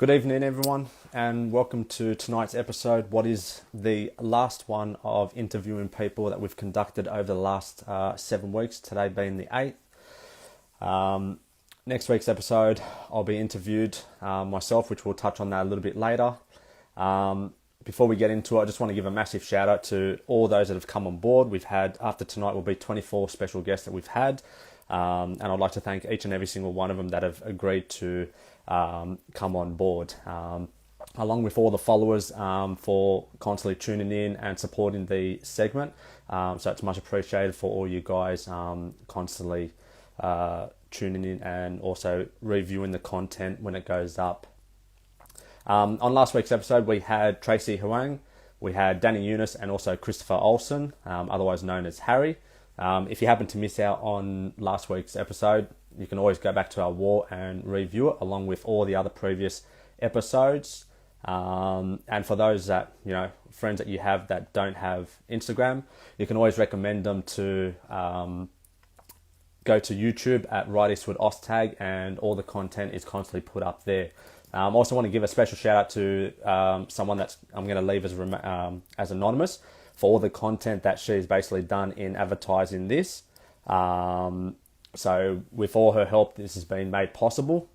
Good evening, everyone, and welcome to tonight's episode. What is the last one of interviewing people that we've conducted over the last 7 weeks, today being the 8th. Next week's episode, I'll be interviewed myself, which we'll touch on that a little bit later. Before we get into it, I just want to give a massive shout out to all those that have come on board. We've had, after tonight, will be 24 special guests that we've had. And I'd like to thank each and every single one of them that have agreed to come on board, along with all the followers for constantly tuning in and supporting the segment. So it's much appreciated for all you guys constantly tuning in and also reviewing the content when it goes up. On last week's episode, we had Tracy Huang, we had Danny Eunice, and also Christopher Olsen, otherwise known as Harry. If you happen to miss out on last week's episode, you can always go back to our war and review it along with all the other previous episodes. And for those that, friends that you have that don't have Instagram, you can always recommend them to go to YouTube at Ryde-Eastwood Ostag, and all the content is constantly put up there. I also want to give a special shout out to someone that I'm going to leave as anonymous for all the content that she's basically done in advertising this. So with all her help, this has been made possible.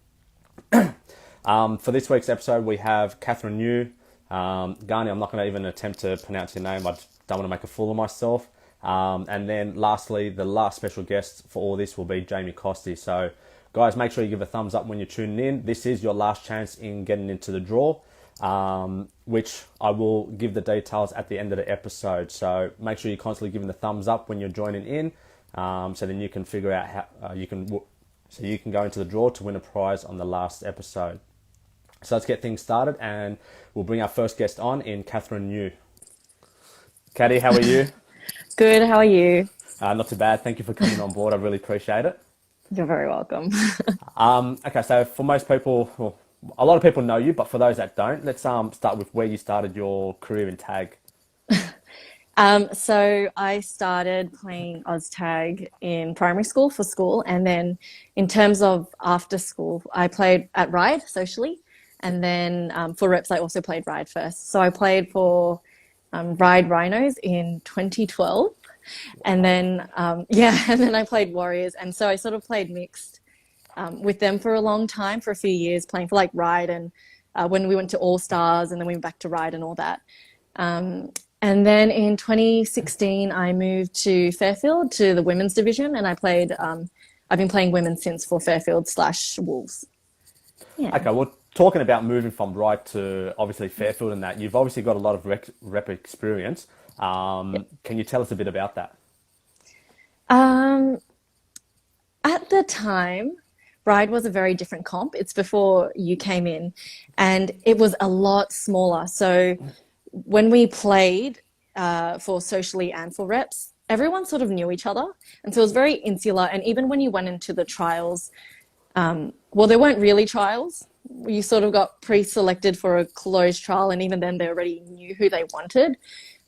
For this week's episode, we have Catherine Yu. Garni, I'm not going to even attempt to pronounce your name. I just don't want to make a fool of myself. And then lastly, the last special guest for all this will be Jamie Costi. So guys, make sure you give a thumbs up when you're tuning in. This is your last chance in getting into the draw, which I will give the details at the end of the episode. So make sure you're constantly giving the thumbs up when you're joining in, so then you can figure out how you can go into the draw to win a prize on the last episode. So let's get things started, and we'll bring our first guest on in Catherine Yu. Catty, how are you? Good, how are you? Not too bad. Thank you for coming on board. I really appreciate it. You're very welcome. Okay, so for most people, well, a lot of people know you, but for those that don't, let's start with where you started your career in tag. So I started playing OzTag in primary school for school, and then in terms of after school, I played at Ryde socially, and then for reps, I also played Ryde first. So I played for Ryde Rhinos in 2012. And then, and then I played Warriors. And so I sort of played mixed with them for a long time, for a few years, playing for like Ryde, and when we went to All Stars, and then we went back to Ryde and all that. And then in 2016, I moved to Fairfield to the women's division, and I played, I've been playing women since for Fairfield/Wolves. Yeah. Okay, well, talking about moving from Ryde to obviously Fairfield and that, you've obviously got a lot of rep experience. Can you tell us a bit about that? At the time, Ryde was a very different comp. It's before you came in, and it was a lot smaller. So when we played for socially and for reps, everyone sort of knew each other. And so it was very insular. And even when you went into the trials, well, there weren't really trials. You sort of got pre-selected for a closed trial, and even then they already knew who they wanted.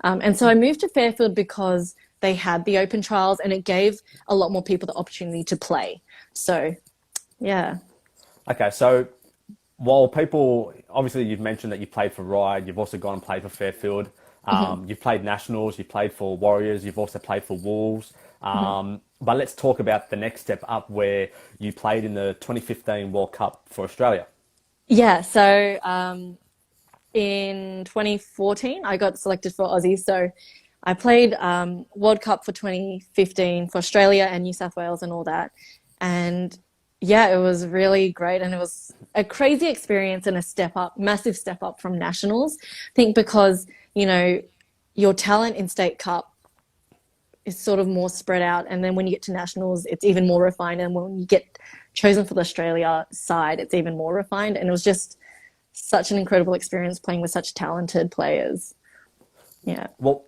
And so I moved to Fairfield because they had the open trials, and it gave a lot more people the opportunity to play. So, yeah. Okay, so while people, obviously you've mentioned that you played for Ryde, you've also gone and played for Fairfield. You've played Nationals, you've played for Warriors, you've also played for Wolves. But let's talk about the next step up, where you played in the 2015 World Cup for Australia. Yeah, so in 2014, I got selected for Aussie. So I played World Cup for 2015 for Australia and New South Wales and all that. And yeah, it was really great. And it was a crazy experience and a step up, massive step up from Nationals. I think because, your talent in State Cup is sort of more spread out. And then when you get to Nationals, it's even more refined. And when you get chosen for the Australia side, it's even more refined. And it was just such an incredible experience playing with such talented players. Yeah. Well,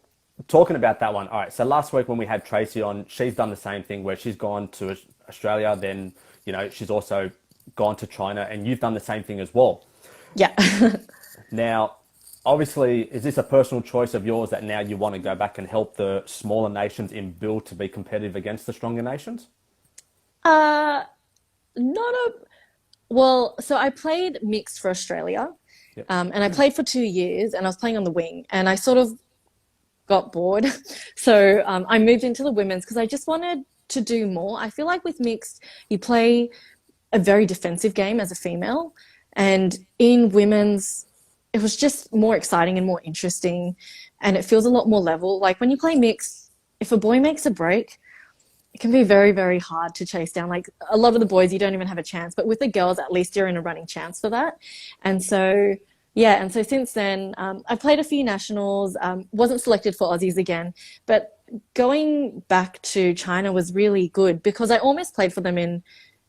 talking about that one, all right, so last week when we had Tracy on, she's done the same thing where she's gone to Australia, then, she's also gone to China, and you've done the same thing as well. Yeah. Now, obviously, is this a personal choice of yours that now you want to go back and help the smaller nations in build to be competitive against the stronger nations? Not a Well, so I played mixed for Australia, Yep. and I played for 2 years, and I was playing on the wing, and I sort of got bored. So I moved into the women's because I just wanted to do more. I feel like with mixed, you play a very defensive game as a female, and in women's, it was just more exciting and more interesting, and it feels a lot more level. Like when you play mixed, if a boy makes a break, it can be very, very hard to chase down. Like a lot of the boys, you don't even have a chance. But with the girls, at least you're in a running chance for that. And so, yeah. And so since then, I've played a few nationals, wasn't selected for Aussies again. But going back to China was really good because I almost played for them in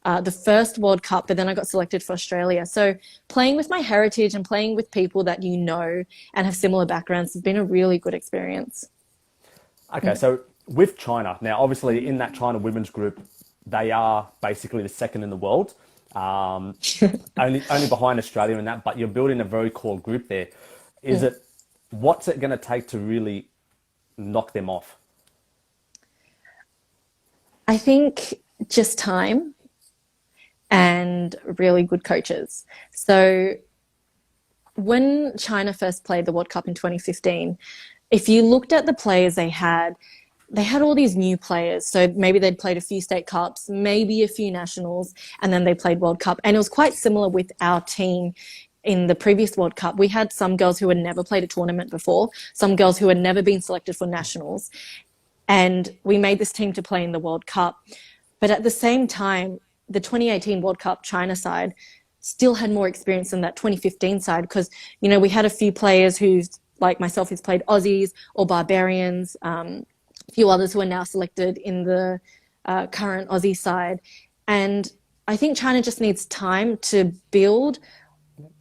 the first World Cup, but then I got selected for Australia. So playing with my heritage and playing with people that you know and have similar backgrounds has been a really good experience. Okay, so with China, now obviously in that China women's group, they are basically the second in the world, um, only behind Australia in that. But you're building a very core group there. Is it what's it going to take to really knock them off? I think just time and really good coaches. So when China first played the World Cup in 2015, if you looked at the players they had all these new players. So maybe they'd played a few state cups, maybe a few nationals, and then they played World Cup. And it was quite similar with our team in the previous World Cup. We had some girls who had never played a tournament before, some girls who had never been selected for nationals. And we made this team to play in the World Cup. But at the same time, the 2018 World Cup China side still had more experience than that 2015 side because, you know, we had a few players who's like myself who's played Aussies or Barbarians, a few others who are now selected in the current Aussie side. And I think China just needs time to build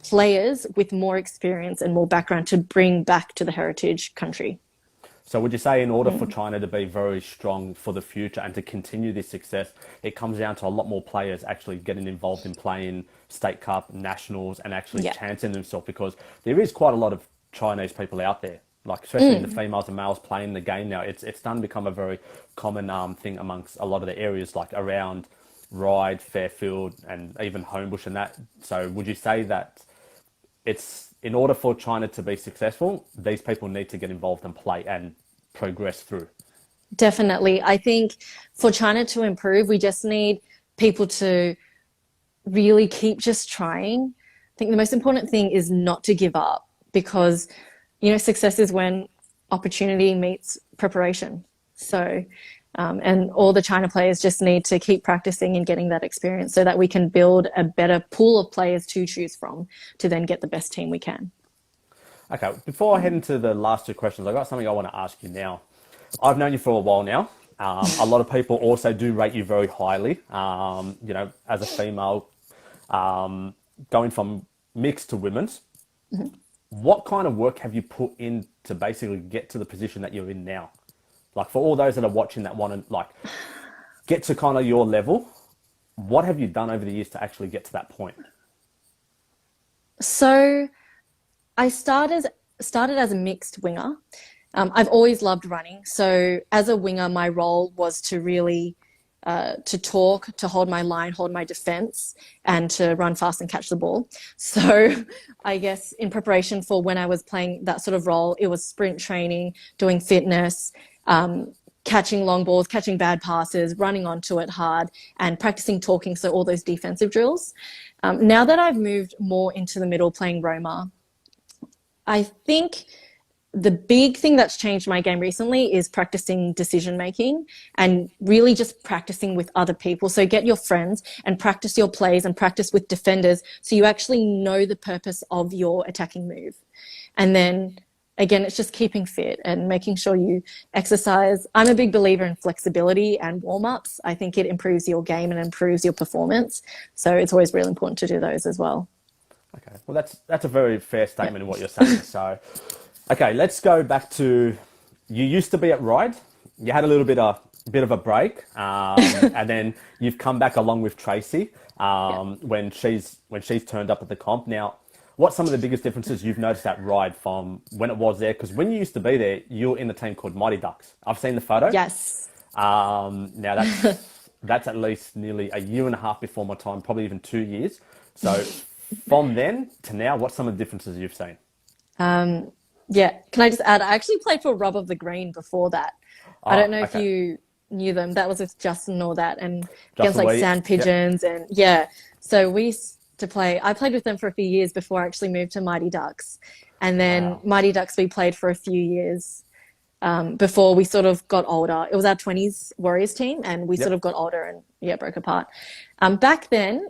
players with more experience and more background to bring back to the heritage country. So would you say in order for China to be very strong for the future and to continue this success, it comes down to a lot more players actually getting involved in playing state cup, nationals, and actually Yeah. chancing themselves because there is quite a lot of Chinese people out there, like especially the females and males playing the game now. It's starting to become a very common thing amongst a lot of the areas like around Ryde, Fairfield, and even Homebush and that. So would you say that it's in order for China to be successful, these people need to get involved and play and progress through. Definitely. I think for China to improve, we just need people to really keep just trying. I think the most important thing is not to give up because, you know, success is when opportunity meets preparation. So, and all the China players just need to keep practicing and getting that experience so that we can build a better pool of players to choose from to then get the best team we can. Okay, before I head into the last two questions, I got something I want to ask you now. I've known you for a while now. A lot of people also do rate you very highly. You know, as a female, going from mixed to women's, what kind of work have you put in to basically get to the position that you're in now? Like for all those that are watching that want to like get to kind of your level, what have you done over the years to actually get to that point? So I started as a mixed winger. I've always loved running. So as a winger, my role was to really to talk, to hold my line, hold my defense, and to run fast and catch the ball. So I guess in preparation for when I was playing that sort of role, it was sprint training, doing fitness, catching long balls, catching bad passes, running onto it hard, and practicing talking. So all those defensive drills. Now that I've moved more into the middle playing Roma, I think the big thing that's changed my game recently is practicing decision making and really just practicing with other people. So get your friends and practice your plays and practice with defenders so you actually know the purpose of your attacking move. And then again, it's just keeping fit and making sure you exercise. I'm a big believer in flexibility and warm-ups. I think it improves your game and improves your performance. So it's always really important to do those as well. Okay, well that's a very fair statement in what you're saying. So, okay, let's go back to you used to be at Ryde. You had a bit of a break, and then you've come back along with Tracy Yeah. when she's turned up at the comp. Now, what's some of the biggest differences you've noticed at Ryde from when it was there? Because when you used to be there, you were in a team called Mighty Ducks. I've seen the photo. Yes. Now that's at least nearly a year and a half before my time, probably even 2 years. So from then to now, what's some of the differences you've seen? Yeah, can I just add? I actually played for Rob of the Green before that. I don't Oh, know if okay. you knew them. That was with Justin and all that, and against Justin like Lee. Sand Yep. Pigeons, and yeah. So we used to play. I played with them for a few years before I actually moved to Mighty Ducks, and then Wow. Mighty Ducks we played for a few years before we sort of got older. It was our 20s Warriors team, and we sort Yep. of got older and yeah, broke apart. Back then,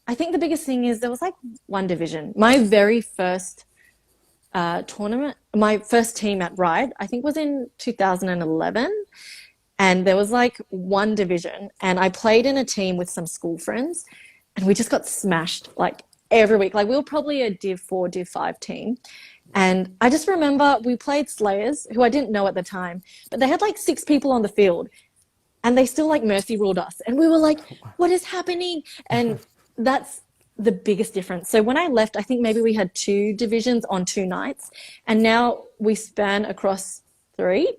I think the biggest thing is there was like one division. My very first tournament, my first team at Ryde, I think was in 2011. And there was like one division, and I played in a team with some school friends, and we just got smashed like every week. Like we were probably a Div 4, Div 5 team. And I just remember we played Slayers, who I didn't know at the time, but they had like six people on the field and they still like mercy ruled us. And we were like, what is happening? And that's the biggest difference. So when I left, I think maybe we had two divisions on two nights, and now we span across three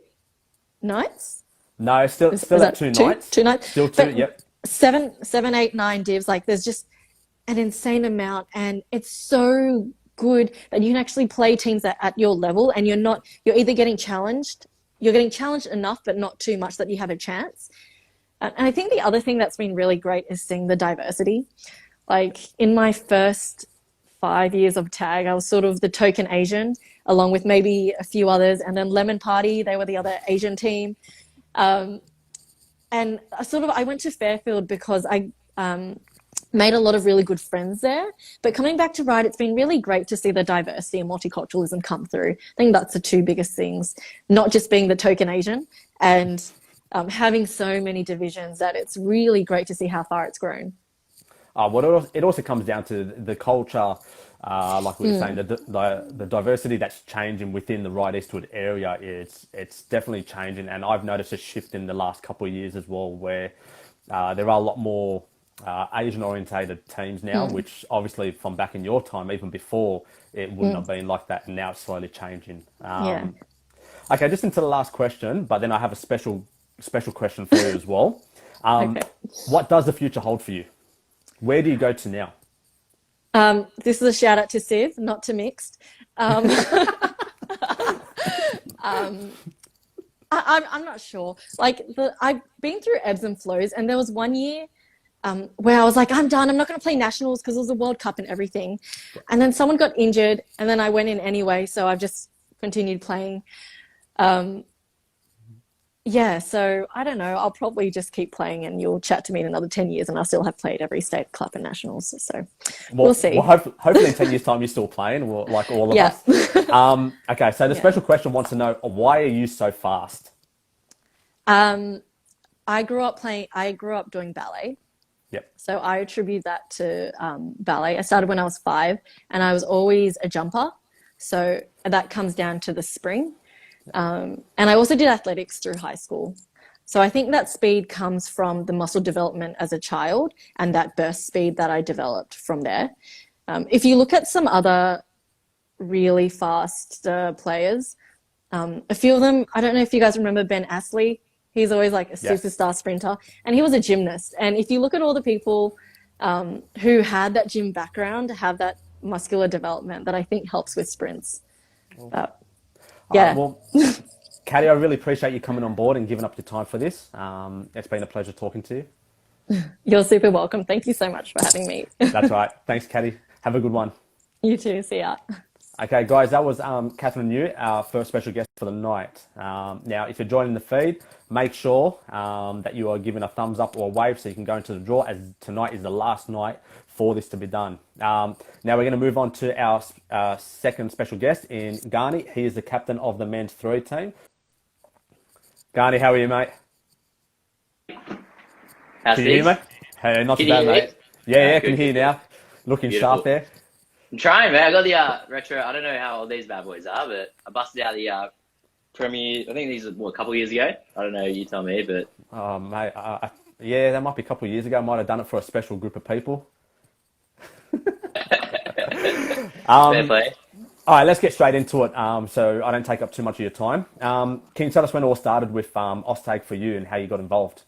nights. No, still Is still at that two two? nights. Two nights? Still two. But Yep. seven, eight, nine divs, like there's just an insane amount. And it's so good that you can actually play teams at your level, and you're either you're getting challenged enough, but not too much that you have a chance. And I think the other thing that's been really great is seeing the diversity. Like in my first 5 years of tag, I was sort of the token Asian, along with maybe a few others. And then Lemon Party, they were the other Asian team. Um, and I went to Fairfield because I made a lot of really good friends there. But coming back to Ryde, it's been really great to see the diversity and multiculturalism come through. I think that's the two biggest things, not just being the token Asian and having so many divisions, that it's really great to see how far it's grown. It also comes down to the culture, like we were saying, the diversity that's changing within the Ryde-Eastwood area. It's definitely changing, and I've noticed a shift in the last couple of years as well, where there are a lot more Asian-orientated teams now, which obviously from back in your time, even before, it wouldn't have been like that, and now it's slowly changing. Yeah. Okay, just into the last question, but then I have a special question for you as well. Okay. What does the future hold for you? Where do you go to now? This is a shout out to Civ, not to Mixed. Um, I'm not sure. I've been through ebbs and flows, and there was one year where I was like, I'm done. I'm not going to play nationals because it was a World Cup and everything. And then someone got injured, and then I went in anyway. So I've just continued playing. Um, yeah, so I don't know. I'll probably just keep playing, and you'll chat to me in another 10 years, and I'll still have played every state club and nationals. So we'll Well, see. hopefully in 10 years' time you're still playing, like all of Yeah. us. Okay, so the Yeah. special question wants to know, why are you so fast? Um, I grew up doing ballet. Yep. So I attribute that to ballet. I started when I was 5, and I was always a jumper. So that comes down to the spring. And I also did athletics through high school. So I think that speed comes from the muscle development as a child and that burst speed that I developed from there. If you look at some other really fast players, a few of them, I don't know if you guys remember Ben Astley. He's always like a Yes. superstar sprinter, and he was a gymnast. And if you look at all the people who had that gym background, have that muscular development that I think helps with sprints. But All right. yeah, Well, Caddy, I really appreciate you coming on board and giving up your time for this. It's been a pleasure talking to you. you're super welcome. Thank you so much for having me. That's right. Thanks, Caddy. Have a good one. You too. See ya. Okay, guys, that was Catherine New, our first special guest for the night. Now, if you're joining the feed, make sure that you are giving a thumbs up or a wave so you can go into the draw, as tonight is the last night for this to be done. Now, we're going to move on to our second special guest in Garni. He is the captain of the men's 3 team. Garni, how are you, mate? How's Can you hear things? me? Hey, not too Can you bad, hear me? mate. Yeah, can Good, hear you good, good. now. Looking Beautiful. sharp there. I'm trying, man. I got the retro. I don't know how old these bad boys are, but I busted out the Premier. I think these are a couple of years ago. I don't know. You tell me, but Oh, mate, yeah, that might be a couple of years ago. I might have done it for a special group of people. fair play. All right, let's get straight into it so I don't take up too much of your time. Can you tell us when it all started with Oztag for you and how you got involved?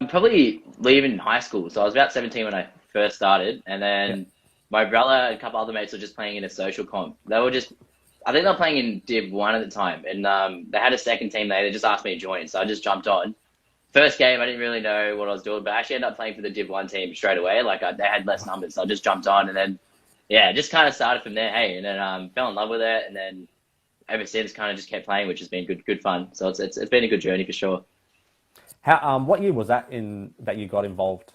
Probably leaving high school. So I was about 17 when I first started, and Yeah. then my brother and a couple other mates were just playing in a social comp. They were just, I think they were playing in Div 1 at the time, and they had a second team there. They just asked me to join, so I just jumped on. First game, I didn't really know what I was doing, but I actually ended up playing for the Div 1 team straight away. They had less numbers, so I just jumped on, and then, yeah, just kind of started from there, hey, and then fell in love with it, and then ever since kind of just kept playing, which has been good fun. So it's been a good journey for sure. How what year was that in that you got involved?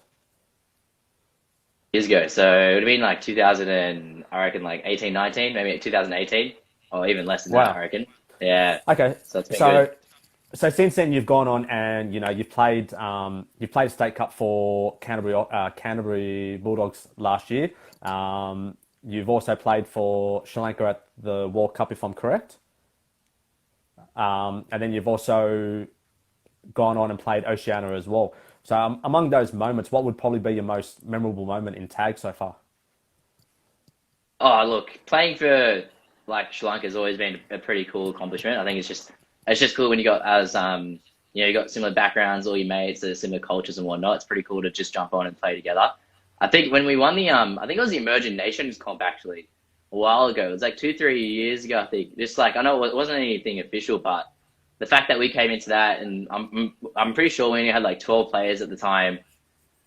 Years ago. So it would have been like 2000 and I reckon like 18, 19, maybe 2018 or even less than that, Wow. I reckon. Yeah. Okay. So it's been So good. so since then you've gone on and you've played a state cup for Canterbury Bulldogs last year. You've also played for Sri Lanka at the World Cup, if I'm correct. And then you've also gone on and played Oceania as well. So among those moments, what would probably be your most memorable moment in tag so far? Oh, look, playing for like Sri Lanka has always been a pretty cool accomplishment. I think it's just cool when you got you got similar backgrounds, all your mates, similar cultures and whatnot. It's pretty cool to just jump on and play together. I think when we won I think it was the Emerging Nations comp actually a while ago. It was like 2, 3 years ago, I think. Just like I know it wasn't anything official, but the fact that we came into that, and I'm pretty sure we only had like 12 players at the time.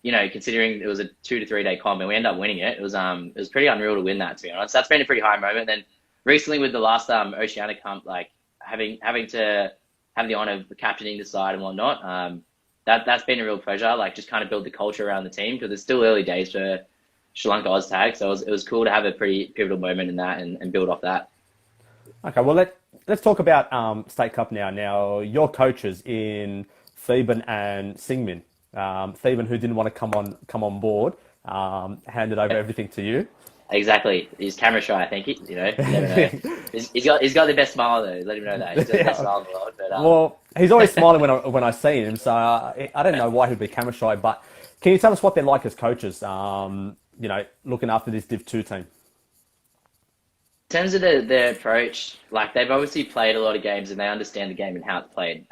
Considering it was a 2 to 3 day comp and we ended up winning it, it was pretty unreal to win that, to be honest. That's been a pretty high moment. Then recently with the last Oceania comp, like having to have the honor of captaining the side and whatnot, that's been a real pleasure. Like just kind of build the culture around the team because it's still early days for Sri Lanka Oztag, so it was cool to have a pretty pivotal moment in that and build off that. Okay, well let's talk about State Cup now. Now your coaches in Theben and Singmin. Theben, who didn't want to come on board, handed over everything to you. Exactly. He's camera shy, I think. You never know. He's got the best smile though. Let him know that he's got the best Yeah. smile in the world. But Well, he's always smiling when I see him, so I don't know why he'd be camera shy. But can you tell us what they're like as coaches? Looking after this Div 2 team. in terms of their approach, like they've obviously played a lot of games and they understand the game and how it's played.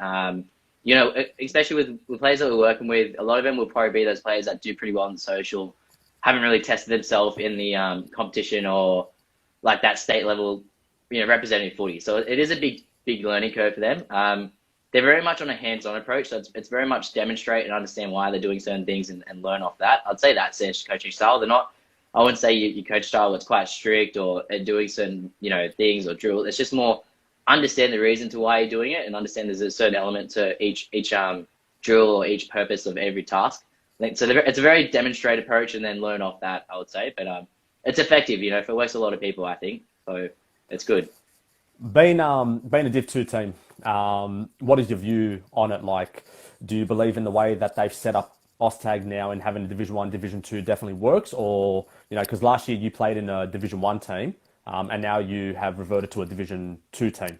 Especially with players that we're working with, a lot of them will probably be those players that do pretty well in the social, haven't really tested themselves in the competition or like that state level, representing footy. So it is a big learning curve for them. They're very much on a hands-on approach. So it's very much demonstrate and understand why they're doing certain things and learn off that. I'd say that's their coaching style. They're not, I wouldn't say your coach style is quite strict or doing certain, things or drill. It's just more understand the reason to why you're doing it and understand there's a certain element to each drill or each purpose of every task. So it's a very demonstrate approach and then learn off that, I would say. But it's effective, if it works for a lot of people, I think. So it's good. Being a Div 2 team, what is your view on it? Like, do you believe in the way that they've set up Oztag now and having a Division 1, Division 2 definitely works? Or, because last year you played in a Division 1 team, and now you have reverted to a Division 2 team.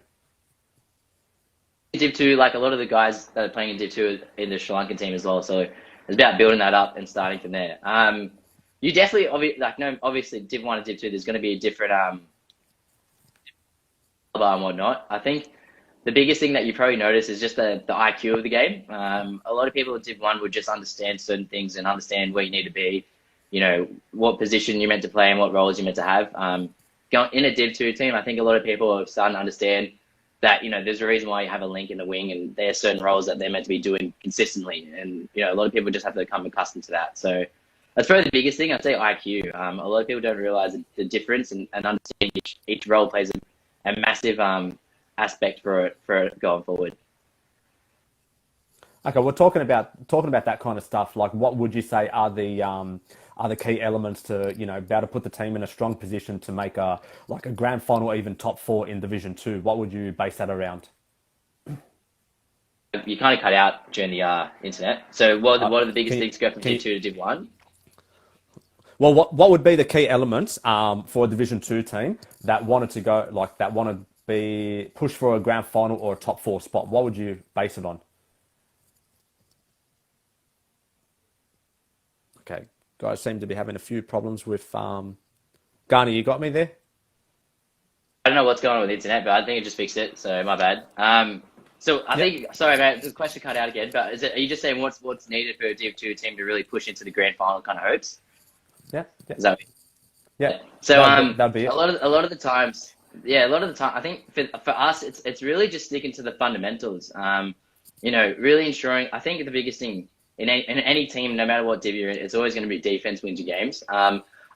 Div 2, like a lot of the guys that are playing in Div 2 in the Sri Lankan team as well. So it's about building that up and starting from there. You definitely, obviously Div 1 and Div 2, there's going to be a different and whatnot. I think the biggest thing that you probably notice is just the IQ of the game. A lot of people at Div 1 would just understand certain things and understand where you need to be, what position you're meant to play and what roles you're meant to have. Going in a Div 2 team, I think a lot of people are starting to understand that, there's a reason why you have a link in the wing and there are certain roles that they're meant to be doing consistently. And, a lot of people just have to become accustomed to that. So that's probably the biggest thing. I'd say IQ. A lot of people don't realize the difference and understand each role plays a massive aspect for it going forward. Okay, we're talking about that kind of stuff. Like, what would you say are the key elements to be able to put the team in a strong position to make a grand final or even top 4 in Division 2? What would you base that around? You kind of cut out during the internet. So what are the biggest things to go from Div 2 to Div 1? Well, what would be the key elements for a Division 2 team that wanted to go that want to be pushed for a grand final or a top 4 spot? What would you base it on? Okay, guys seem to be having a few problems with Garner, you got me there? I don't know what's going on with the internet, but I think it just fixed it. So my bad. So I Yeah, think, sorry, mate, the question cut out again, but are you just saying what's needed for a Div 2 team to really push into the grand final kind of hopes? yeah, yeah, Is that yeah. yeah. So That'd be a it. lot of the times, yeah, a lot of the time, I think for us, it's really just sticking to the fundamentals. Really ensuring. I think the biggest thing in any team, no matter what div you're in, it's always going to be defense wins your games.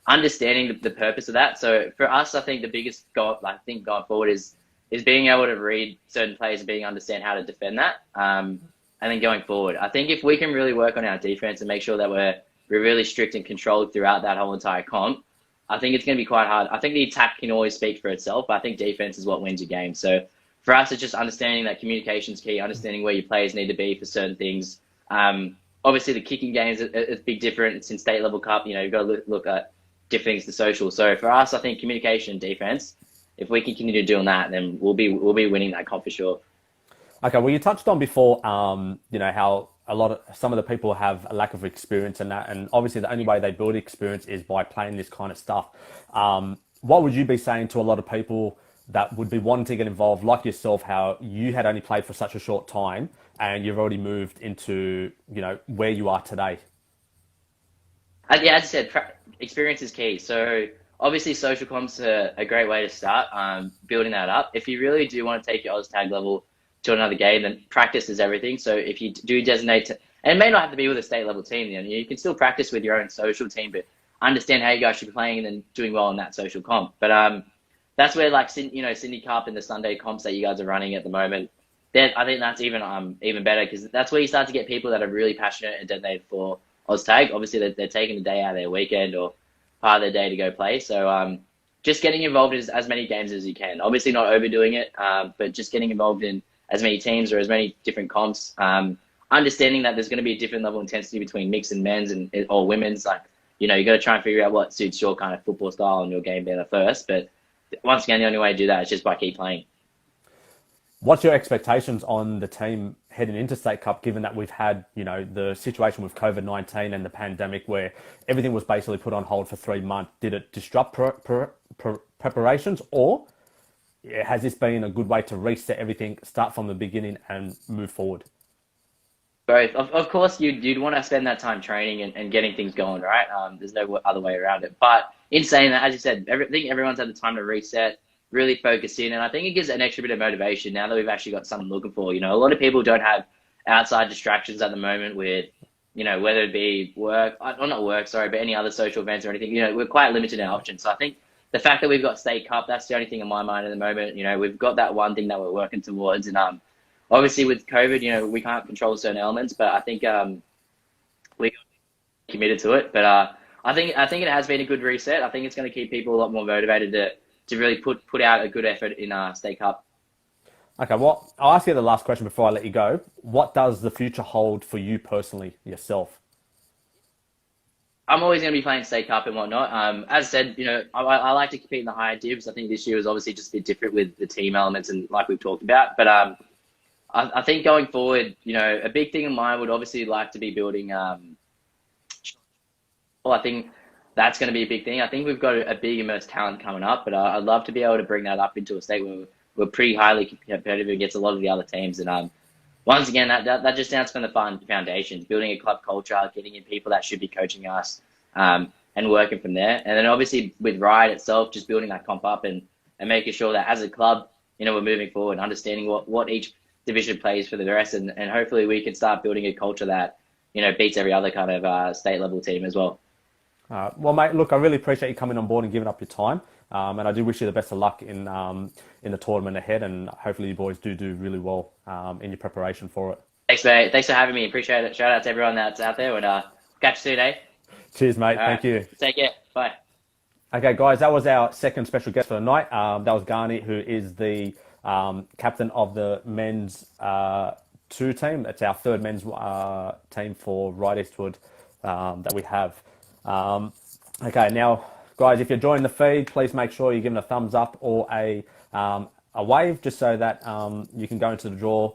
Understanding the purpose of that. So for us, I think the biggest goal, I think going forward is being able to read certain plays and being understand how to defend that. And then going forward, I think if we can really work on our defense and make sure that we're really strict and controlled throughout that whole entire comp, I think it's going to be quite hard. I think the attack can always speak for itself, but I think defense is what wins your game. So for us, it's just understanding that communication is key, understanding where your players need to be for certain things. Obviously, the kicking games is big different. It's in state level cup. You've got to look at different things to social. So for us, I think communication and defense. If we can continue doing that, then we'll be winning that comp for sure. Okay, well, you touched on before, how some of the people have a lack of experience in that, and obviously the only way they build experience is by playing this kind of stuff. What would you be saying to a lot of people that would be wanting to get involved, like yourself, how you had only played for such a short time and you've already moved into, where you are today? Yeah, as I said, experience is key. So obviously, social comps are a great way to start building that up. If you really do want to take your Oz tag level to another game, then practice is everything. So if you do designate and it may not have to be with a state level team, you can still practice with your own social team, but understand how you guys should be playing and then doing well in that social comp. But that's where Sydney Cup and the Sunday comps that you guys are running at the moment. I think that's even better because that's where you start to get people that are really passionate and dedicated for OzTag. Obviously, they're taking the day out of their weekend or part of their day to go play. So just getting involved in as many games as you can. Obviously, not overdoing it, but just getting involved in as many teams or as many different comps. Understanding that there's going to be a different level of intensity between mixed and men's or women's. You got to try and figure out what suits your kind of football style and your game better first. But once again, the only way to do that is just by keep playing. What's your expectations on the team heading into State Cup, given that we've had, the situation with COVID-19 and the pandemic where everything was basically put on hold for 3 months? Did it disrupt preparations, or has this been a good way to reset everything, start from the beginning and move forward? Both. Of course, you'd want to spend that time training and getting things going, right? There's no other way around it. But in saying that, as you said, I think everyone's had the time to reset, really focus in, and I think it gives an extra bit of motivation now that we've actually got something looking for. A lot of people don't have outside distractions at the moment with, whether it be work, or not work, sorry, but any other social events or anything. We're quite limited in our options. So I think the fact that we've got State Cup, that's the only thing in my mind at the moment. We've got that one thing that we're working towards, and obviously with COVID, we can't control certain elements, but I think we're committed to it. But I think it has been a good reset. I think it's going to keep people a lot more motivated to really put out a good effort in State Cup. Okay, well, I'll ask you the last question before I let you go. What does the future hold for you personally, yourself? I'm always going to be playing State Cup and whatnot. As I said, I like to compete in the higher divs. I think this year was obviously just a bit different with the team elements and like we've talked about. But I think going forward, a big thing in mind would obviously like to be building. I think that's going to be a big thing. I think we've got a big immersed talent coming up, but I'd love to be able to bring that up into a state where we're pretty highly competitive against a lot of the other teams. And once again, that just sounds from the foundations, building a club culture, getting in people that should be coaching us, and working from there. And then obviously with Ryde itself, just building that comp up and making sure that as a club, we're moving forward, understanding what each division plays for the rest, and hopefully we can start building a culture that beats every other kind of state level team as well. Well, mate, look, I really appreciate you coming on board and giving up your time, and I do wish you the best of luck in the tournament ahead, and hopefully you boys do really well in your preparation for it. Thanks, mate. Thanks for having me. Appreciate it. Shout out to everyone that's out there, and catch you soon, eh? Cheers, mate. Thank you. Take care. Bye. Okay, guys, that was our second special guest for the night. That was Garni, who is the captain of the men's 2 team. It's our third men's team for Ryde-Eastwood that we have. Okay, now, guys, if you're enjoying the feed, please make sure you're giving a thumbs up or a wave, just so that you can go into the draw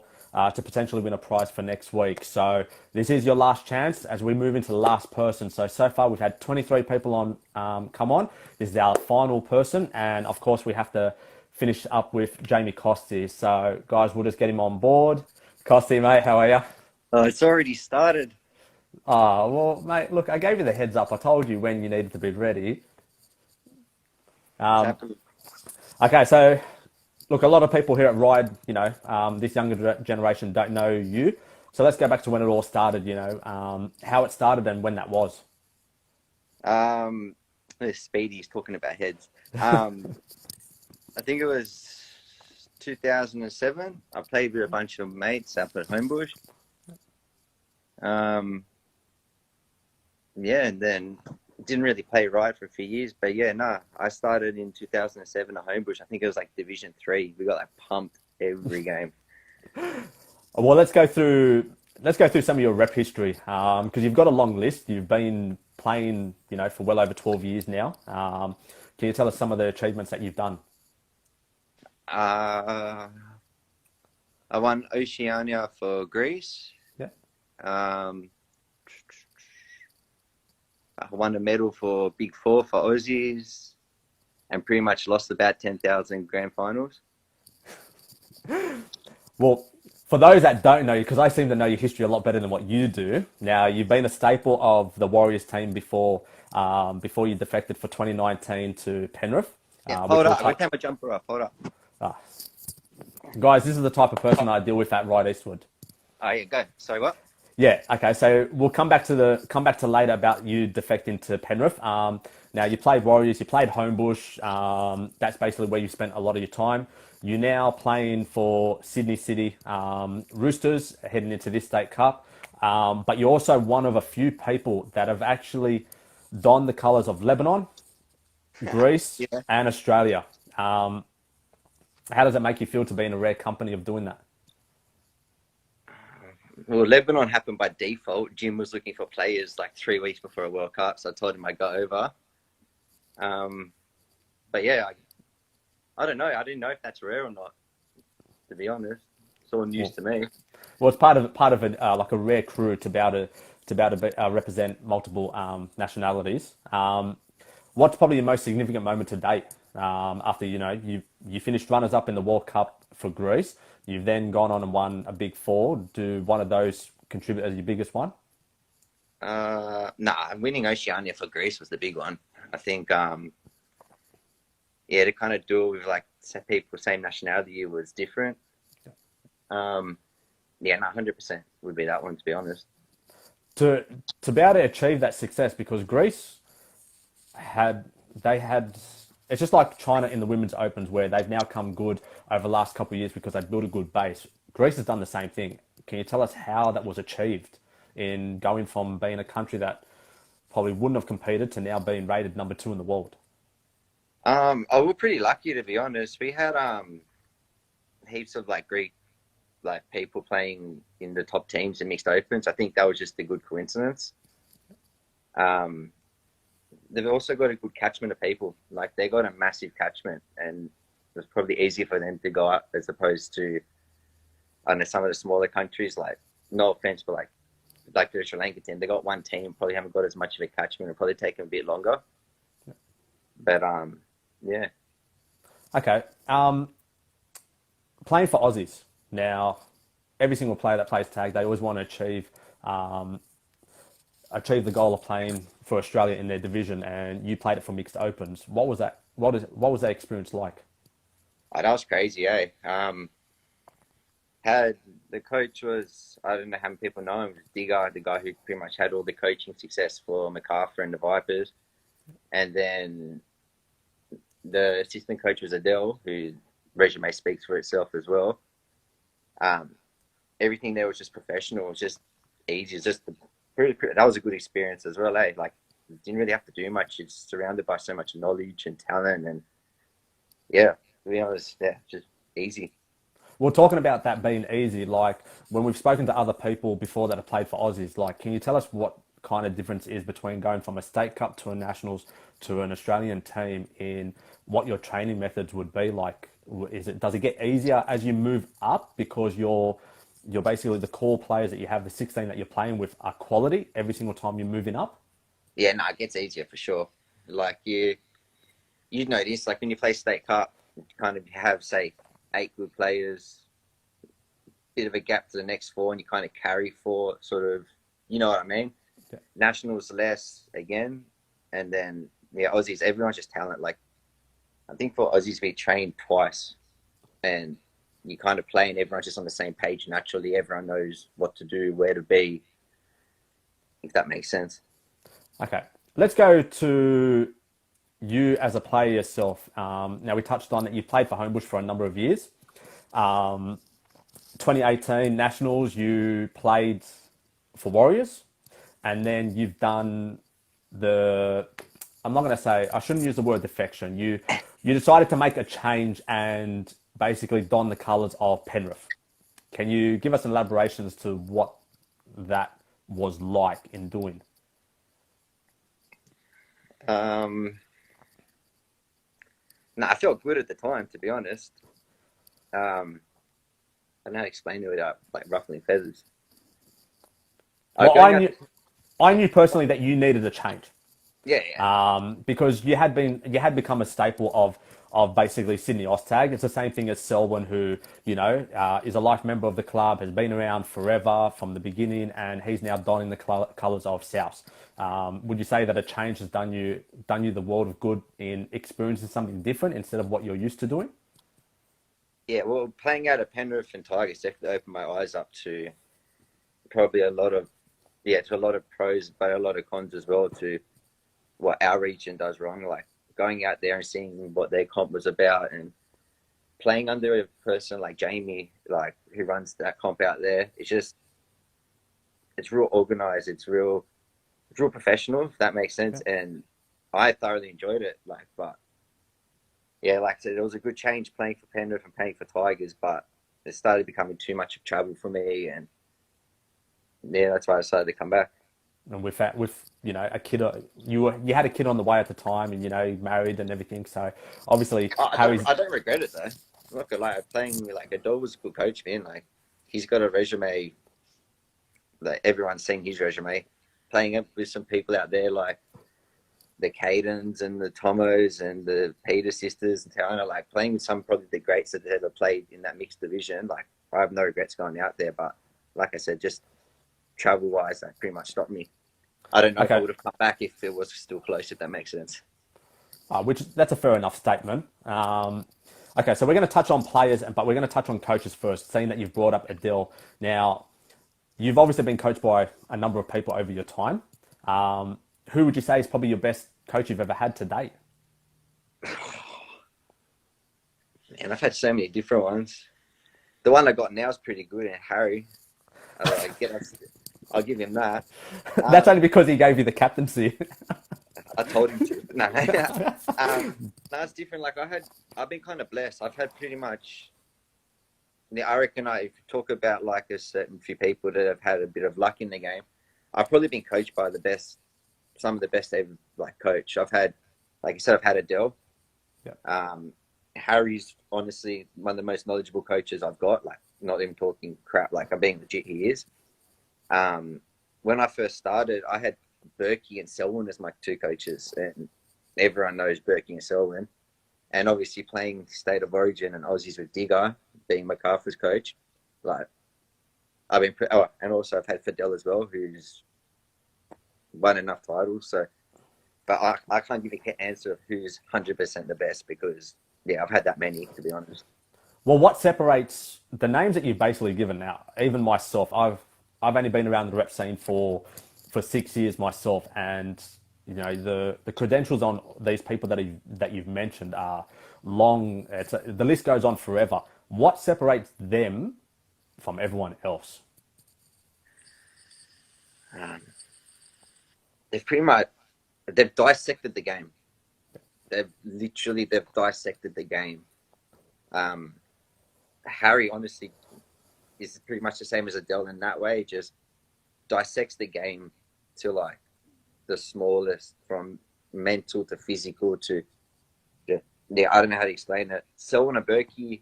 to potentially win a prize for next week. So this is your last chance as we move into the last person. So far we've had 23 people on come on. This is our final person, and of course we have to finish up with Jamie Costy. So, guys, we'll just get him on board. Costy, mate, how are you? It's already started. Well, mate, look, I gave you the heads up. I told you when you needed to be ready. It's Um, happened. okay, so look, a lot of people here at Ride, this younger generation don't know you. So let's go back to when it all started, how it started and when that was. Um, Speedy's talking about heads. I think it was 2007. I played with a bunch of mates up at Homebush. And then didn't really play right for a few years, but I started in 2007 at Homebush. I think it was like Division 3. We got like pumped every game. Well, let's go through some of your rep history because you've got a long list. You've been playing, for well over 12 years now. Can you tell us some of the achievements that you've done? I won Oceania for Greece. Yeah. I won a medal for Big Four for Aussies and pretty much lost about 10,000 grand finals. Well, for those that don't know you, because I seem to know your history a lot better than what you do. Now, you've been a staple of the Warriors team before you defected for 2019 to Penrith. Hold up. Every time I jump off, hold up. Guys, this is the type of person I deal with at Ryde-Eastwood. Oh, yeah, go. Sorry, what? Yeah. Okay. So we'll come back to later about you defecting to Penrith. Now you played Warriors, you played Homebush. That's basically where you spent a lot of your time. You're now playing for Sydney City Roosters, heading into this state cup. But you're also one of a few people that have actually donned the colours of Lebanon, Greece, Yeah. and Australia. How does it make you feel to be in a rare company of doing that? Well, Lebanon happened by default. Jim was looking for players like 3 weeks before a World Cup, so I told him I'd go over. But yeah, I don't know. I didn't know if that's rare or not, to be honest. It's all news to me. Well, it's part of it, like a rare crew to be able to represent multiple nationalities. What's probably your most significant moment to date? After you finished runners up in the World Cup for Greece, you've then gone on and won a Big Four. Do one of those contribute as your biggest one? Winning Oceania for Greece was the big one. I think, to kind of do it with like people same nationality was different. 100% would be that one, to be honest. To be able to achieve that success, because Greece had it's just like China in the women's opens, where they've now come good over the last couple of years because they've built a good base. Greece has done the same thing. Can you tell us how that was achieved in going from being a country that probably wouldn't have competed to now being rated number 2 in the world? We're pretty lucky, to be honest. We had heaps of like Greek people playing in the top teams in mixed opens. I think that was just a good coincidence. They've also got a good catchment of people. Like they got a massive catchment, and it was probably easier for them to go up as opposed to, I don't know, some of the smaller countries. Like, no offense, but like the Sri Lanka team, they got one team, probably haven't got as much of a catchment. It'll probably take them a bit longer. But yeah. Okay. Playing for Aussies now, every single player that plays tag, they always want to achieve the goal of playing for Australia in their division, and you played it for mixed opens. What was that? What was that experience like? Oh, that was crazy, eh? Had the coach was, I don't know how many people know him, was Digger, the guy who pretty much had all the coaching success for MacArthur and the Vipers. And then the assistant coach was Adele, whose resume speaks for itself as well. Everything there was just professional. It was just easy. It was just that was a good experience as well, eh? Like, you didn't really have to do much. You're surrounded by so much knowledge and talent, and to be honest, just easy. Well, talking about that being easy, like when we've spoken to other people before that have played for Aussies, like, can you tell us what kind of difference is between going from a state cup to a nationals to an Australian team in what your training methods would be like? Does it get easier as you move up because you're basically the core players that you have, the 16 that you're playing with, are quality every single time you're moving up? Yeah, no, it gets easier for sure. Like you know this, like when you play state cup, kind of have, say, 8 good players, bit of a gap to the next 4, and you kind of carry 4, sort of, you know what I mean? Yeah. Nationals less again, and then Aussies. Everyone's just talent. Like, I think for Aussies, we trained twice, and you kind of play, and everyone's just on the same page naturally. Everyone knows what to do, where to be, if that makes sense. Okay, let's go to you as a player yourself. Now, we touched on that you played for Homebush for a number of years. 2018 Nationals, you played for Warriors, and then you've done I'm not going to say, I shouldn't use the word defection. You decided to make a change and basically don the colours of Penrith. Can you give us an elaboration as to what that was like in doing? No, I felt good at the time, to be honest. I don't know how to explain it without like ruffling feathers. Well, I knew personally that you needed a change. Yeah. Because you had become a staple of basically Sydney Oztag. It's the same thing as Selwyn, who, you know, is a life member of the club, has been around forever from the beginning, and he's now donning the colours of South. Would you say that a change has done you the world of good in experiencing something different instead of what you're used to doing? Yeah, well, playing out of Penrith and Tigers definitely opened my eyes up to probably a lot of pros, but a lot of cons as well to what our region does wrong. Like going out there and seeing what their comp was about, and playing under a person like Jamie, like who runs that comp out there. It's real organized. It's real professional, if that makes sense. Yeah. And I thoroughly enjoyed it. Like, but yeah, like I said, it was a good change playing for Penrith and playing for Tigers, but it started becoming too much of trouble for me, and yeah, that's why I decided to come back. And with you know, a kid, you had a kid on the way at the time, and you know, married and everything. So obviously, I don't regret it though. I'm not gonna lie, playing like Adol was a good coach, man. Like he's got a resume that everyone's seen his resume. Playing up with some people out there like the Cadens and the Tomos and the Peter sisters and Tawana, like playing with some probably the greats that have ever played in that mixed division. Like I have no regrets going out there, but like I said, just travel wise, that pretty much stopped me. I don't know if I would have come back if it was still close, if that makes sense. That's a fair enough statement. Okay, so we're going to touch on players, but we're going to touch on coaches first, seeing that you've brought up Adil. Now, you've obviously been coached by a number of people over your time. Who would you say is probably your best coach you've ever had to date? Man, I've had so many different ones. The one I got now is pretty good, and Harry. I'll give him that. That's only because he gave you the captaincy. I told him to. No, it's different. Like I've been kind of blessed. I've had pretty much. I reckon if you talk about like a certain few people that have had a bit of luck in the game, I've probably been coached by some of the best ever like coach. I've had, like you said, I've had Adele. Yeah. Harry's honestly one of the most knowledgeable coaches I've got. Like not even talking crap. Like I'm being legit. He is. When I first started, I had Berkey and Selwyn as my 2 coaches, and everyone knows Berkey and Selwyn. And obviously playing State of Origin and Aussies with Digger, being MacArthur's coach, like I've been. And also I've had Fidel as well, who's won enough titles. So, but I can't give you an answer of who's 100% the best because I've had that many, to be honest. Well, what separates the names that you've basically given now? Even myself, I've only been around the rep scene for 6 years myself, and you know the credentials on these people that you've mentioned are long. The list goes on forever. What separates them from everyone else? They've dissected the game. They've dissected the game. Harry honestly is pretty much the same as Adele in that way. Just dissects the game to like the smallest, from mental to physical to I don't know how to explain it. Selwyn and Berkey,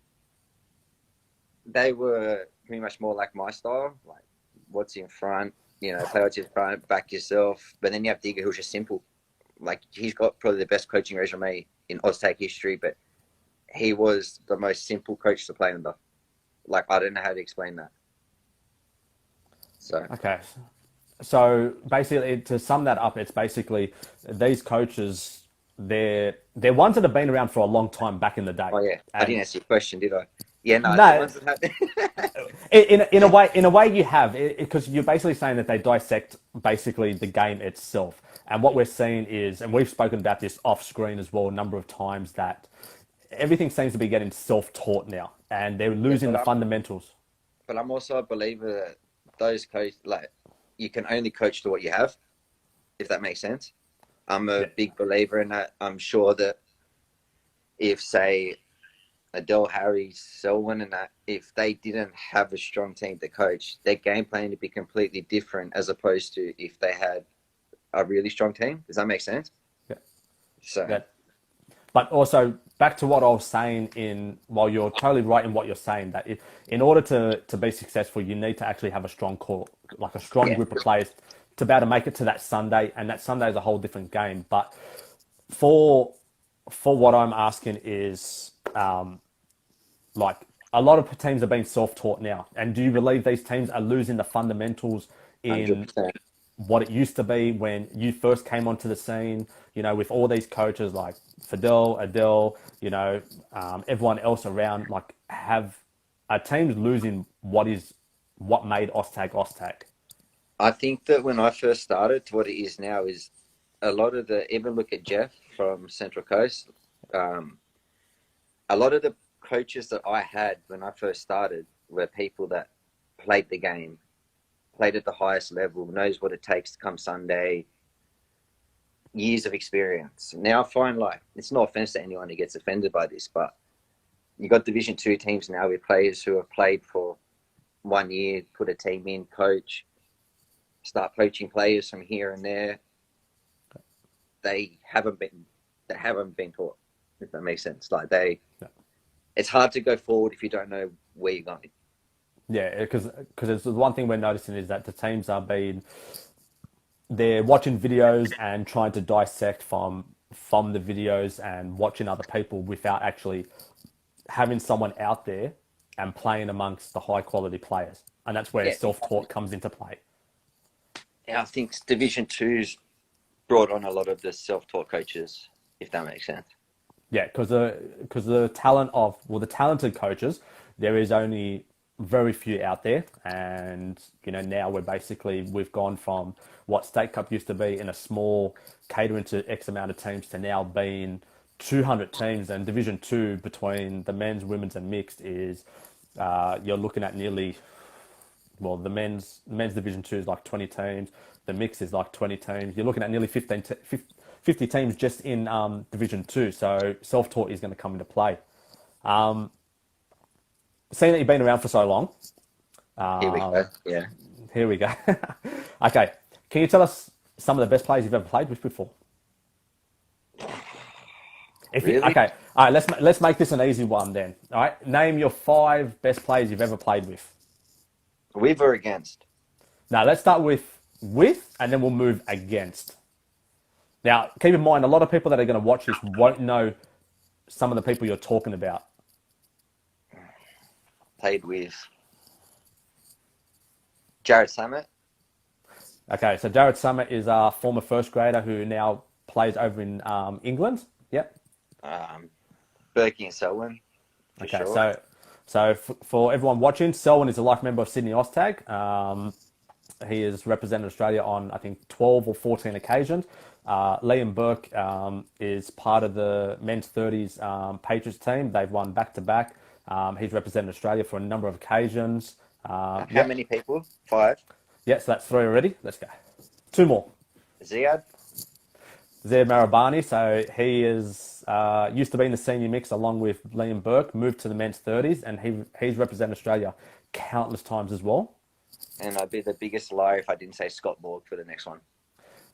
they were pretty much more like my style, like what's in front, play what's in front, back yourself. But then you have Digger, who's just simple. Like he's got probably the best coaching resume in Oztag history, but he was the most simple coach to play under. Like, I don't know how to explain that. So Okay. So basically, to sum that up, it's basically these coaches, they're ones that have been around for a long time back in the day. oh yeah, I didn't And answer your question, did I? Yeah, no, the no, ones that have in a way you have, because you're basically saying that they dissect basically the game itself. And what we're seeing is, and we've spoken about this off screen as well a number of times, that everything seems to be getting self-taught now, and they're yeah, losing the fundamentals. but I'm also a believer that those coach like you can only coach to what you have, if that makes sense. I'm a Yeah. big believer in that. I'm sure that if say Adele, Harry, Selwyn, and that if they didn't have a strong team to coach, their game plan would be completely different as opposed to if they had a really strong team. Does that make sense? Yeah. So That, but also back to what I was saying while you're totally right in what you're saying, that in order to be successful, you need to actually have a strong core, like a strong yeah, group of players to be able to make it to that Sunday, and that Sunday is a whole different game. But for what I'm asking is, like, a lot of teams are being self-taught now, and do you believe these teams are losing the fundamentals in 100%. what it used to be when you first came onto the scene, with all these coaches like Fidel, Adele, everyone else around, like, are teams losing what made Oztag? I think that when I first started to what it is now is a lot of even look at Jeff from Central Coast, a lot of the coaches that I had when I first started were people that played the game, played at the highest level, knows what it takes to come Sunday, years of experience. Now I find, like, it's no offense to anyone who gets offended by this, but you got Division 2 teams now with players who have played for 1 year, put a team in, coach, start poaching players from here and there. They haven't been taught, if that makes sense. Like it's hard to go forward if you don't know where you're going. Yeah, because it's the one thing we're noticing is that the teams they're watching videos and trying to dissect from the videos and watching other people without actually having someone out there and playing amongst the high quality players, and that's where Yeah. self-taught comes into play. I think Division 2's brought on a lot of the self-taught coaches, if that makes sense. Yeah, because the talented coaches, there is only very few out there, and now we've gone from what State Cup used to be in a small catering to X amount of teams to now being 200 teams, and Division 2 between the men's, women's, and mixed is you're looking at nearly, well, the men's Division 2 is like 20 teams, the mix is like 20 teams. You're looking at nearly 50 teams just in Division 2, so self-taught is going to come into play. Seeing that you've been around for so long, Here we go. Yeah. here we go. Okay, can you tell us some of the best players you've ever played with before? Really? Okay, all right. Let's make this an easy one then. All right, name your 5 best players you've ever played with. With or against? Now let's start with, and then we'll move against. Now, keep in mind, a lot of people that are going to watch this won't know some of the people you're talking about. Played with Jared Summit. Okay, so Jared Summit is a former first grader who now plays over in England. Yep. Berkey and Selwyn. Okay, Sure. so for everyone watching, Selwyn is a life member of Sydney Oztag. He has represented Australia on, I think, 12 or 14 occasions. Liam Burke is part of the men's 30s Patriots team. They've won back-to-back. He's represented Australia for a number of occasions. How many people? 5. Yeah, so that's 3 already. Let's go. 2 more. Ziad. Zaid Marabani, so he is used to be in the senior mix along with Liam Burke, moved to the men's 30s, and he's represented Australia countless times as well. And I'd be the biggest liar if I didn't say Scott Borg for the next one.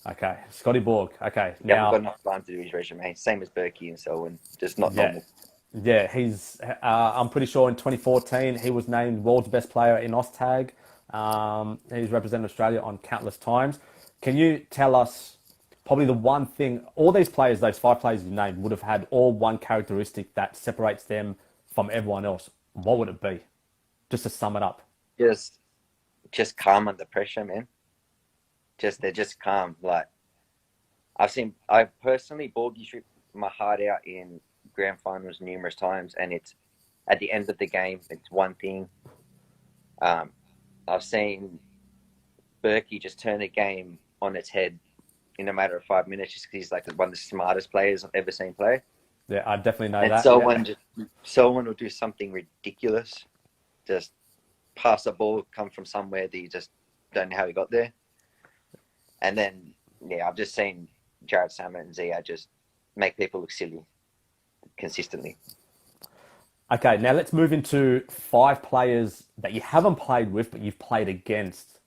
Okay, Scotty Borg. Okay, Yeah, we've got enough time to do his resume. Same as Berkey and Selwyn, just not normal. Yeah, he's. I'm pretty sure in 2014 he was named world's best player in Oztag. He's represented Australia on countless times. Can you tell us probably the one thing, all these players, those 5 players you named, would have had all one characteristic that separates them from everyone else. What would it be? Just to sum it up. Just calm under pressure, man. They're just calm. Like I personally bogey tripped my heart out in grand finals numerous times, and it's at the end of the game, it's one thing. I've seen Berkey just turn the game on its head in a matter of 5 minutes, just because he's like one of the smartest players I've ever seen play. Yeah, I definitely know And that. someone will do something ridiculous, just pass a ball, come from somewhere that you just don't know how he got there. And then, I've just seen Jared Salmon and Zia just make people look silly consistently. Okay, now let's move into 5 players that you haven't played with, but you've played against.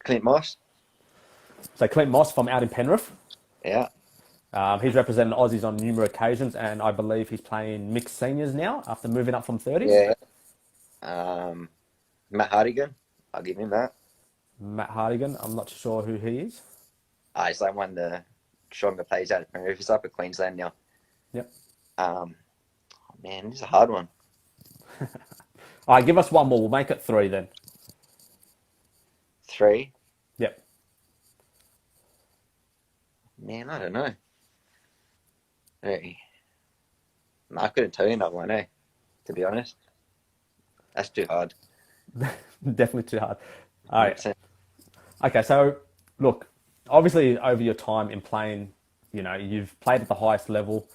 Clint Moss. So Clint Moss from out in Penrith. Yeah. He's represented Aussies on numerous occasions, and I believe he's playing mixed seniors now after moving up from 30s. Yeah. Matt Hardigan. I'll give him that. Matt Hardigan. I'm not sure who he is. He's like one of the stronger players out of Penrith. He's up at Queensland now. Yep. Man, this is a hard one. All right, give us one more. We'll make it 3 then. 3. Yep. Man, I don't know. Hey. No, I couldn't tell you another one, to be honest. That's too hard. Definitely too hard. All right. Okay, so look, obviously over your time in playing, you've played at the highest level.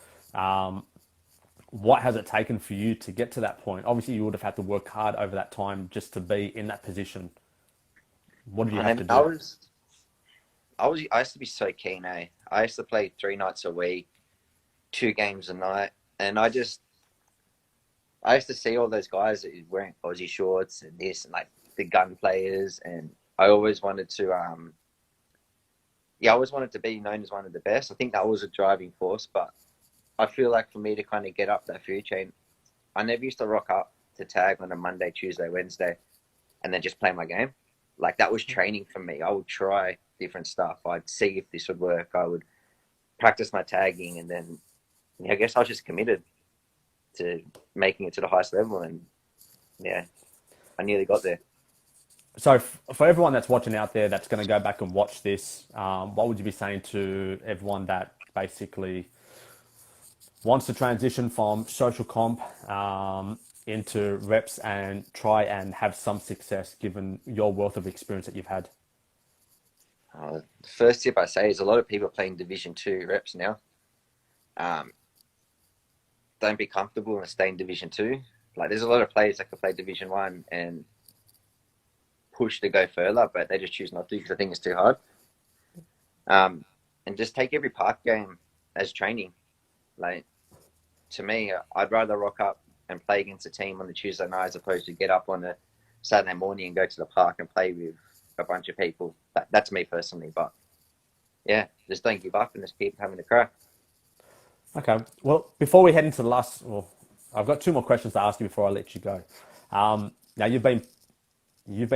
What has it taken for you to get to that point? Obviously, you would have had to work hard over that time just to be in that position. What did you have to do? I used to be so keen, I used to play 3 nights a week, 2 games a night, and I used to see all those guys that were wearing Aussie shorts and this, and like the gun players, and I always wanted to, I always wanted to be known as one of the best. I think that was a driving force, but I feel like for me to kind of get up that food chain, I never used to rock up to tag on a Monday, Tuesday, Wednesday, and then just play my game. Like that was training for me. I would try different stuff. I'd see if this would work. I would practice my tagging, and then I guess I was just committed to making it to the highest level, and I nearly got there. So for everyone that's watching out there that's going to go back and watch this, what would you be saying to everyone that basically wants to transition from social comp into reps and try and have some success given your wealth of experience that you've had? The first tip I say is a lot of people are playing Division 2 reps now. Don't be comfortable and stay in Division 2. Like there's a lot of players that can play Division 1 and push to go further, but they just choose not to because I think it's too hard. And just take every park game as training. Like to me, I'd rather rock up and play against a team on the Tuesday night as opposed to get up on a Saturday morning and go to the park and play with a bunch of people. That's me personally, but just don't give up and just keep having a crack. Okay. Well, before we head into the last, I've got 2 more questions to ask you before I let you go. Now you've been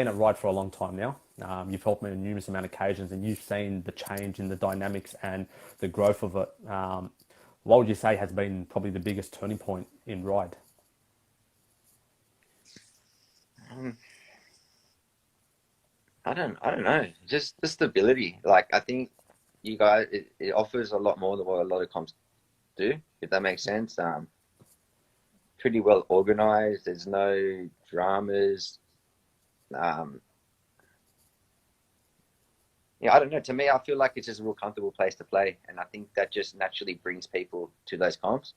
at Ryde for a long time now. You've helped me on numerous amount of occasions, and you've seen the change in the dynamics and the growth of it. What would you say has been probably the biggest turning point in Ryde? I don't know. Just the stability. Like I think you guys, it offers a lot more than what a lot of comps do, if that makes sense. Pretty well organized. There's no dramas. I don't know. To me, I feel like it's just a real comfortable place to play, and I think that just naturally brings people to those comps.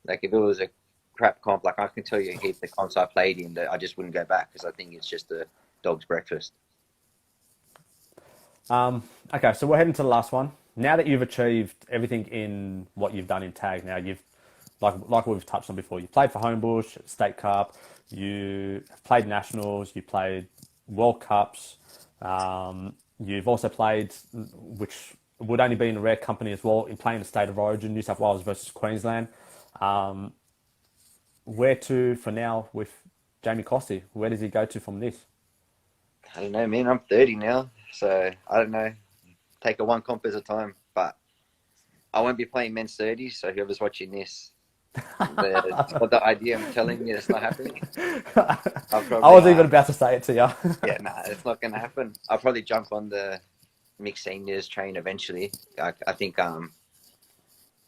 Like if it was a crap comp, like I can tell you heaps the comps I played in that I just wouldn't go back because I think it's just a dog's breakfast. Okay, so we're heading to the last one. Now that you've achieved everything in what you've done in tag, now you've like we've touched on before, you played for Homebush, State Cup, you played Nationals, you played World Cups, you've also played, which would only be in a rare company as well, in playing the State of Origin, New South Wales versus Queensland. Where to for now with Jamie Costy? Where does he go to from this? I don't know, man. I'm 30 now, So I don't know. Take it one comp at a time. But I won't be playing men's 30s. So whoever's watching this, the idea I'm telling you, it's not happening. I was even about to say it to you. Yeah, nah, it's not going to happen. I'll probably jump on the mixed seniors train eventually. I think a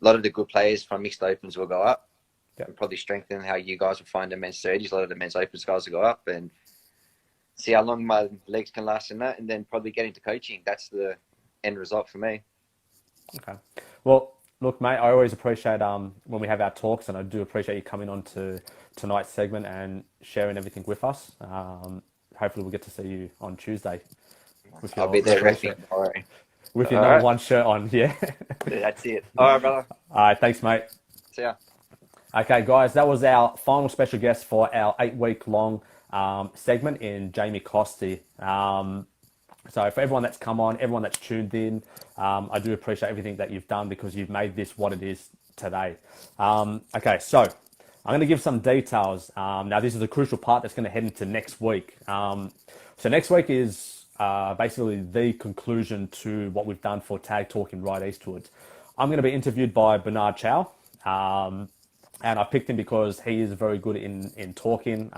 lot of the good players from mixed opens will go up. And probably strengthen how you guys will find the men's 30s. A lot of the men's opens guys will go up and see how long my legs can last in that, and then probably get into coaching. That's the end result for me. Okay. Well, look, mate, I always appreciate when we have our talks, and I do appreciate you coming on to tonight's segment and sharing everything with us. Hopefully we'll get to see you on Tuesday. I'll be there reffing tomorrow. With your number one shirt on, yeah. That's it. All right, brother. All right, thanks, mate. See ya. Okay, guys, that was our final special guest for our 8-week-long segment in Jamie Costi. So for everyone that's come on, everyone that's tuned in, I do appreciate everything that you've done because you've made this what it is today. Okay, so I'm going to give some details. Now, this is a crucial part that's going to head into next week. So next week is basically the conclusion to what we've done for Tag Talk in Ryde-Eastwood. I'm going to be interviewed by Bernard Chow. And I picked him because he is very good in talking.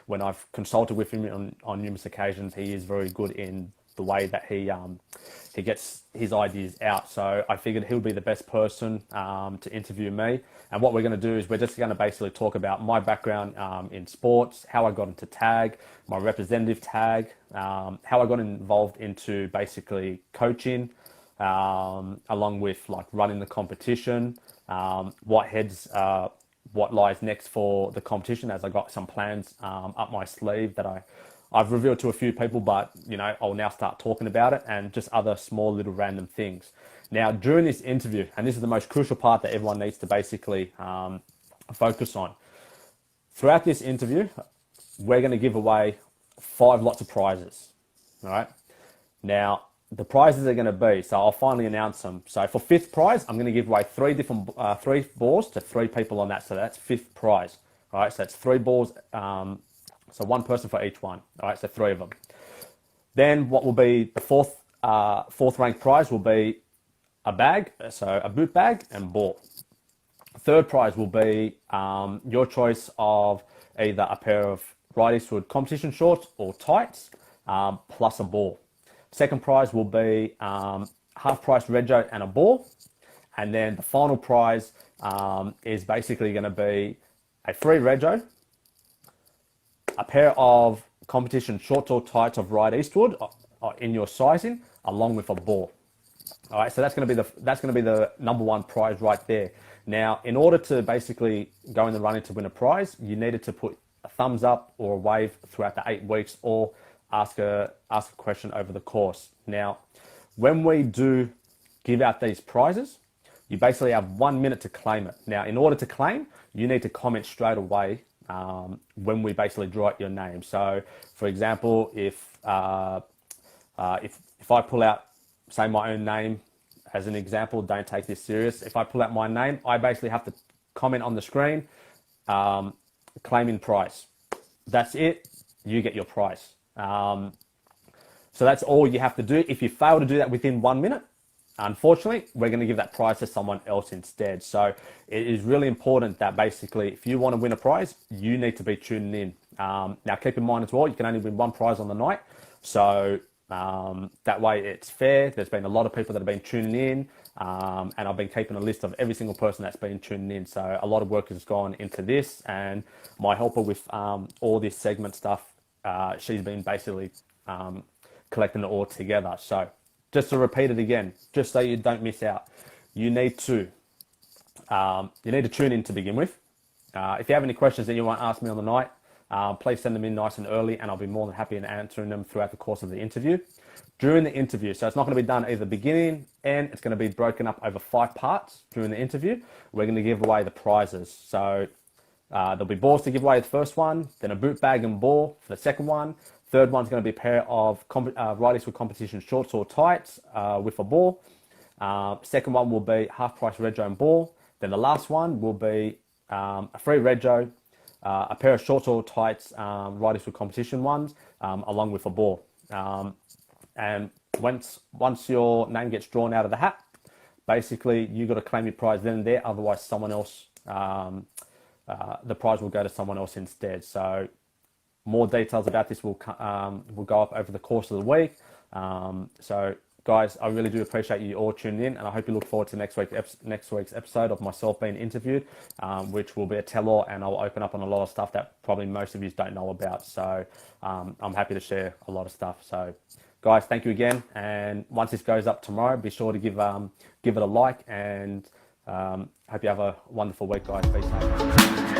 When I've consulted with him on numerous occasions, he is very good in the way that he gets his ideas out. So I figured he'll be the best person to interview me. And what we're going to do is we're just going to basically talk about my background in sports, how I got into tag, my representative tag, how I got involved into basically coaching, along with like running the competition, what lies next for the competition, as I got some plans up my sleeve that I've revealed to a few people, but I'll now start talking about it, and just other small little random things. Now, during this interview, and this is the most crucial part that everyone needs to basically focus on. Throughout this interview, we're going to give away 5 lots of prizes. All right. Now, the prizes are going to be, so I'll finally announce them. So for 5th prize, I'm going to give away 3 balls to 3 people on that. So that's 5th prize. All right, so that's 3 balls. So 1 person for each one. All right, so 3 of them. Then what will be the 4th ranked prize will be a bag, so a boot bag and ball. 3rd prize will be your choice of either a pair of Ryde-Eastwood competition shorts or tights, plus a ball. 2nd prize will be half price rego and a ball. And then the final prize is basically going to be a free rego, a pair of competition shorts or tights of Ryde-Eastwood in your sizing, along with a ball. All right, so that's going to be the number 1 prize right there. Now, in order to basically go in the running to win a prize, you needed to put a thumbs up or a wave throughout the 8 weeks, or ask a question over the course. Now, when we do give out these prizes, you basically have 1 minute to claim it. Now, in order to claim, you need to comment straight away when we basically draw out your name. So, for example, if I pull out, say, my own name as an example, don't take this serious. If I pull out my name, I basically have to comment on the screen, claiming prize. That's it. You get your prize. So that's all you have to do. If you fail to do that within 1 minute, unfortunately, we're going to give that prize to someone else instead. So it is really important that basically, if you want to win a prize, you need to be tuning in. Now, keep in mind as well, you can only win 1 prize on the night. So that way it's fair. There's been a lot of people that have been tuning in, and I've been keeping a list of every single person that's been tuning in. So a lot of work has gone into this, and my helper with all this segment stuff, she's been basically collecting it all together. So just to repeat it again, just so you don't miss out, you need to tune in to begin with. If you have any questions that you want to ask me on the night, please send them in nice and early, and I'll be more than happy in answering them throughout the course of the interview. During the interview, so it's not going to be done either beginning and it's going to be broken up over 5 parts during the interview. We're going to give away the prizes. So there'll be balls to give away the first one, then a boot bag and ball for the second one. Third one's going to be a pair of Ryde-Eastwood competition shorts or tights with a ball. Second one will be half price rego and ball. Then the last one will be a free rego, a pair of shorts or tights, Ryde-Eastwood competition ones, along with a ball. And once your name gets drawn out of the hat, basically you got to claim your prize then and there. Otherwise, someone else, the prize will go to someone else instead. So more details about this will go up over the course of the week. So guys, I really do appreciate you all tuning in, and I hope you look forward to next week's episode of myself being interviewed, which will be a tell-all, and I'll open up on a lot of stuff that probably most of you don't know about. So I'm happy to share a lot of stuff. So guys, thank you again, and once this goes up tomorrow, be sure to give it a like, and hope you have a wonderful week, guys. Be safe.